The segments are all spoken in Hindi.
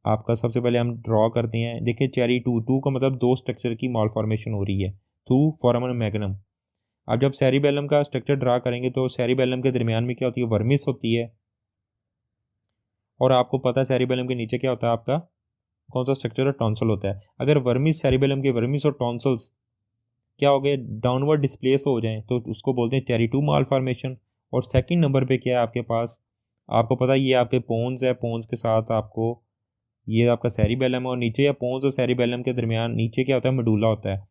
आपका सबसे पहले हम ड्रॉ करते हैं। देखिए चेरी टू का मतलब दो स्ट्रक्चर की मालफॉर्मेशन हो रही है थ्रू फोरामन मैग्नम। अब जब सेरिबेलम का स्ट्रक्चर ड्रा करेंगे तो सेरिबेलम के दरमियान में क्या होती है, वर्मिस होती है। और आपको पता है सेरिबेलम के नीचे क्या होता है, आपका कौन सा स्ट्रक्चर है, टॉन्सल होता है। अगर वर्मिस सेरिबेलम के वर्मिस और टॉन्सल्स क्या हो गए, डाउनवर्ड डिस्प्लेस हो जाएं तो उसको बोलते हैं चेरी टू मालफॉर्मेशन। और सेकंड नंबर पे क्या है आपके पास, आपको पता है ये आपके पोन्स है, पोन्स के साथ आपको ये आपका सेरिबेलम है, और नीचे या पोन्स और सेरिबेलम के दरमियान नीचे क्या होता है, मेडुला होता है।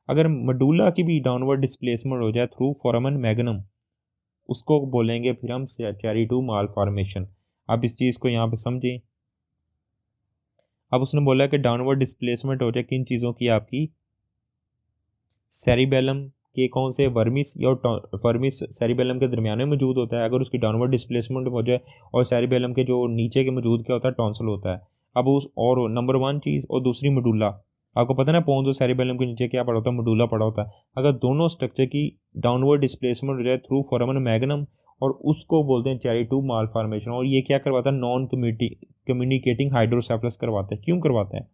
अगर मेडुला की भी डाउनवर्ड डिस्प्लेसमेंट हो जाए थ्रू फोरामन मैग्नम, उसको बोलेंगे फिर हम चेरी टू मालफॉर्मेशन। आप इस चीज़ को यहाँ पे समझें। अब उसने बोला कि डाउनवर्ड डिस्प्लेसमेंट हो जाए किन चीज़ों की, आपकी सेरिबेलम के कौन से वर्मिस या वर्मिस सेरिबेलम के दरमियान में मौजूद होता है, अगर उसकी डाउनवर्ड डिस्प्लेसमेंट हो जाए, और सेरिबेलम के जो नीचे के मौजूद क्या होता है, टॉन्सल होता है। अब उस और नंबर वन चीज़, और दूसरी मेडुला। आपको पता है ना पोन्स और सेरिबेलम के नीचे क्या पड़ा होता है, मेडुला पड़ा होता है। अगर दोनों स्ट्रक्चर की डाउनवर्ड डिस्प्लेसमेंट हो जाए थ्रू फोरामन मैग्नम, और उसको बोलते हैं चेरी टू मालफॉर्मेशन। और ये क्या करवाता है, नॉन कम्युनिकेटिंग हाइड्रोसेफलस करवाता है। क्यों करवाता है,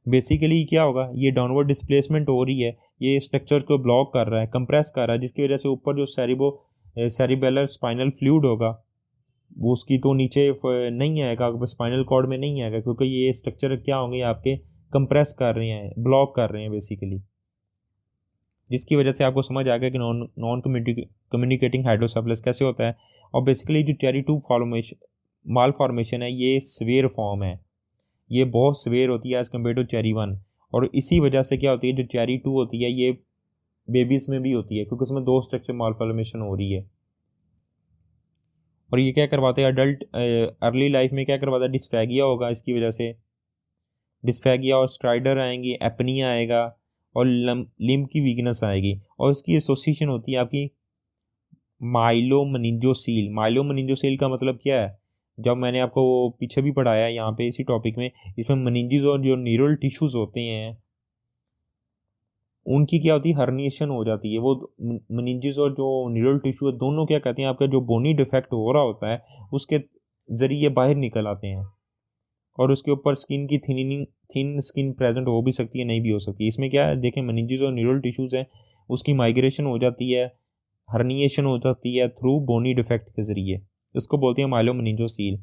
बेसिकली क्या होगा, ये डाउनवर्ड डिस्प्लेसमेंट हो रही है, ये स्ट्रक्चर को ब्लॉक कर रहा है, कंप्रेस कर रहा है, जिसकी वजह से ऊपर जो सेरिबेलर स्पाइनल फ्लूइड होगा वो उसकी तो नीचे नहीं आएगा, स्पाइनल कॉर्ड में नहीं आएगा, क्योंकि ये स्ट्रक्चर क्या होंगे आपके, कंप्रेस कर रहे हैं, ब्लॉक कर रहे हैं बेसिकली। जिसकी वजह से आपको समझ आ गया कि नॉन कम्युनिकेटिंग हाइड्रोसेफलस कैसे होता है। और बेसिकली जो चेरी टू फॉर्मेशन माल फॉर्मेशन है, ये स्वेयर फॉर्म है, ये बहुत स्वेयर होती है एज कम्पेयर टू चेरी वन। और इसी वजह से क्या होती है, जो चेरी टू होती है ये बेबीज में भी होती है, क्योंकि उसमें दो स्ट्रक्चर मालफॉर्मेशन हो रही है। और ये क्या करवाते हैं, अडल्ट अर्ली लाइफ में क्या करवाता है, डिस्फेगिया होगा, इसकी वजह से डिस्फेगिया और स्ट्राइडर आएंगी, एपनिया आएगा, और लिम्ब की वीकनेस आएगी। और इसकी एसोसिएशन होती है आपकी माइलोमनिंजोसील। माइलोमनिंजोसील का मतलब क्या है, जब मैंने आपको वो पीछे भी पढ़ाया है यहाँ पे इसी टॉपिक में, इसमें मनिंजेस और जो न्यूरल टिश्यूज होते हैं उनकी क्या होती है, हर्निएशन हो जाती है। वो मनिंजेस और जो न्यूरल टिश्यू है दोनों क्या कहते हैं, आपका जो बोनी डिफेक्ट हो रहा होता है उसके जरिए बाहर निकल आते हैं। और उसके ऊपर स्किन की थिन स्किन प्रेजेंट हो भी सकती है, नहीं भी हो सकती है। इसमें क्या है, देखें मनिंजेस और न्यूरल टिश्यूज है, उसकी माइग्रेशन हो जाती है, हर्निएशन हो जाती है थ्रू बोनी डिफेक्ट के जरिए, इसको बोलते हैं माइलोमनिंजोसील।